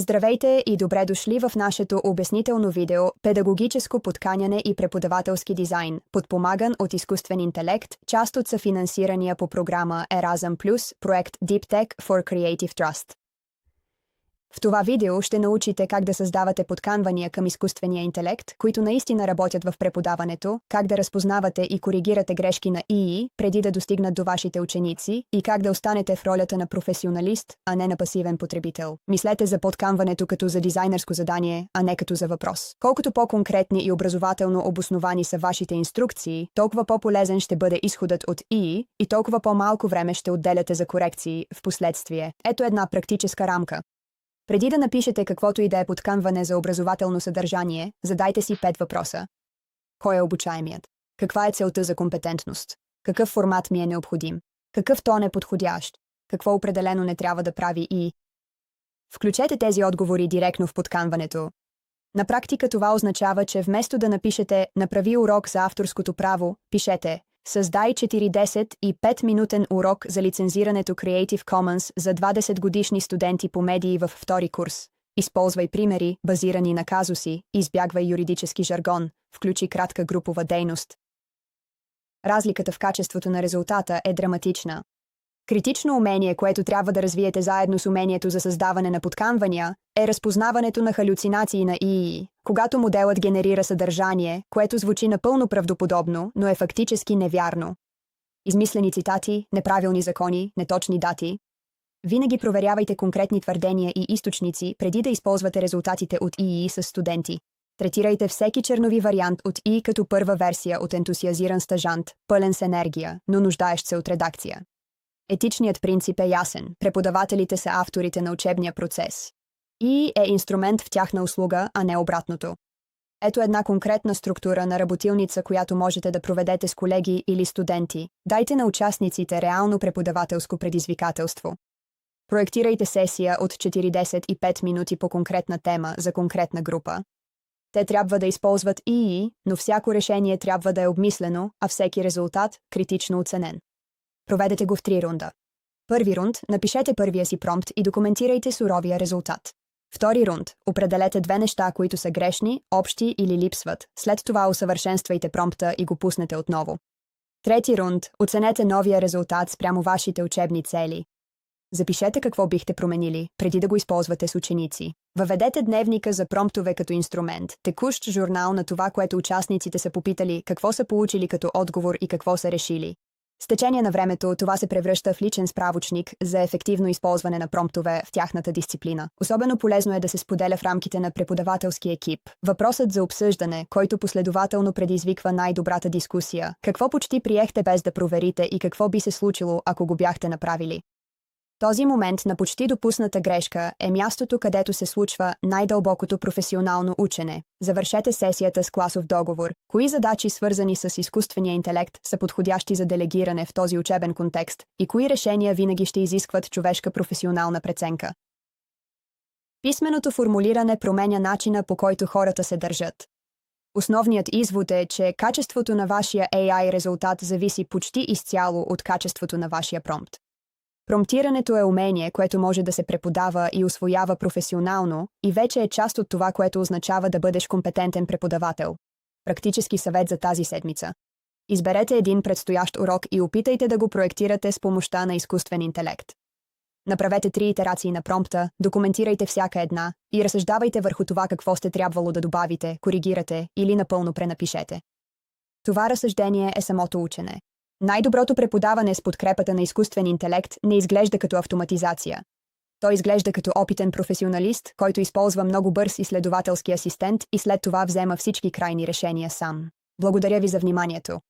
Здравейте и добре дошли в нашето обяснително видео «Педагогическо подканяне и преподавателски дизайн», подпомаган от изкуствен интелект, част от съфинансирания по програма Erasmus+, проект Deep Tech for Creative Trust. В това видео ще научите как да създавате подканвания към изкуствения интелект, които наистина работят в преподаването, как да разпознавате и коригирате грешки на ИИ, преди да достигнат до вашите ученици, и как да останете в ролята на професионалист, а не на пасивен потребител. Мислете за подканването като за дизайнерско задание, а не като за въпрос. Колкото по-конкретни и образователно обосновани са вашите инструкции, толкова по-полезен ще бъде изходът от ИИ и толкова по-малко време ще отделяте за корекции в последствие. Ето една практическа рамка. Преди да напишете каквото и да е подканване за образователно съдържание, задайте си 5 въпроса. Кой е обучаемият? Каква е целта за компетентност? Какъв формат ми е необходим? Какъв тон е подходящ? Какво определено не трябва да прави и... Включете тези отговори директно в подканването. На практика това означава, че вместо да напишете «Направи урок за авторското право», пишете «Създай 40 и 5-минутен урок за лицензирането Creative Commons за 20-годишни студенти по медии във втори курс. Използвай примери, базирани на казуси, избягвай юридически жаргон, включи кратка групова дейност». Разликата в качеството на резултата е драматична. Критично умение, което трябва да развиете заедно с умението за създаване на подканвания, е разпознаването на халюцинации на ИИ, когато моделът генерира съдържание, което звучи напълно правдоподобно, но е фактически невярно. Измислени цитати, неправилни закони, неточни дати. Винаги проверявайте конкретни твърдения и източници, преди да използвате резултатите от ИИ с студенти. Третирайте всеки чернови вариант от ИИ като първа версия от ентусиазиран стажант, пълен с енергия, но нуждаещ се от редакция. Етичният принцип е ясен. Преподавателите са авторите на учебния процес. ИИ е инструмент в тяхна услуга, а не обратното. Ето една конкретна структура на работилница, която можете да проведете с колеги или студенти. Дайте на участниците реално преподавателско предизвикателство. Проектирайте сесия от 45 минути по конкретна тема за конкретна група. Те трябва да използват ИИ, но всяко решение трябва да е обмислено, а всеки резултат – критично оценен. Проведете го в 3 рунда. Първи рунд – напишете първия си промпт и документирайте суровия резултат. Втори рунд – определете 2 неща, които са грешни, общи или липсват. След това усъвършенствайте промпта и го пуснете отново. Трети рунд – оценете новия резултат спрямо вашите учебни цели. Запишете какво бихте променили, преди да го използвате с ученици. Въведете дневника за промптове като инструмент, текущ журнал на това, което участниците са попитали, какво са получили като отговор и какво са решили. С течение на времето това се превръща в личен справочник за ефективно използване на промптове в тяхната дисциплина. Особено полезно е да се споделя в рамките на преподавателски екип. Въпросът за обсъждане, който последователно предизвиква най-добрата дискусия. Какво почти приехте без да проверите и какво би се случило, ако го бяхте направили? Този момент на почти допусната грешка е мястото, където се случва най-дълбокото професионално учене. Завършете сесията с класов договор. Кои задачи, свързани с изкуствения интелект, са подходящи за делегиране в този учебен контекст и кои решения винаги ще изискват човешка професионална преценка? Писменото формулиране променя начина, по който хората се държат. Основният извод е, че качеството на вашия AI резултат зависи почти изцяло от качеството на вашия промпт. Промптирането е умение, което може да се преподава и усвоява професионално и вече е част от това, което означава да бъдеш компетентен преподавател. Практически съвет за тази седмица. Изберете един предстоящ урок и опитайте да го проектирате с помощта на изкуствен интелект. Направете 3 итерации на промпта, документирайте всяка една и разсъждавайте върху това какво сте трябвало да добавите, коригирате или напълно пренапишете. Това разсъждение е самото учене. Най-доброто преподаване с подкрепата на изкуствен интелект не изглежда като автоматизация. Той изглежда като опитен професионалист, който използва много бърз изследователски асистент и след това взема всички крайни решения сам. Благодаря ви за вниманието.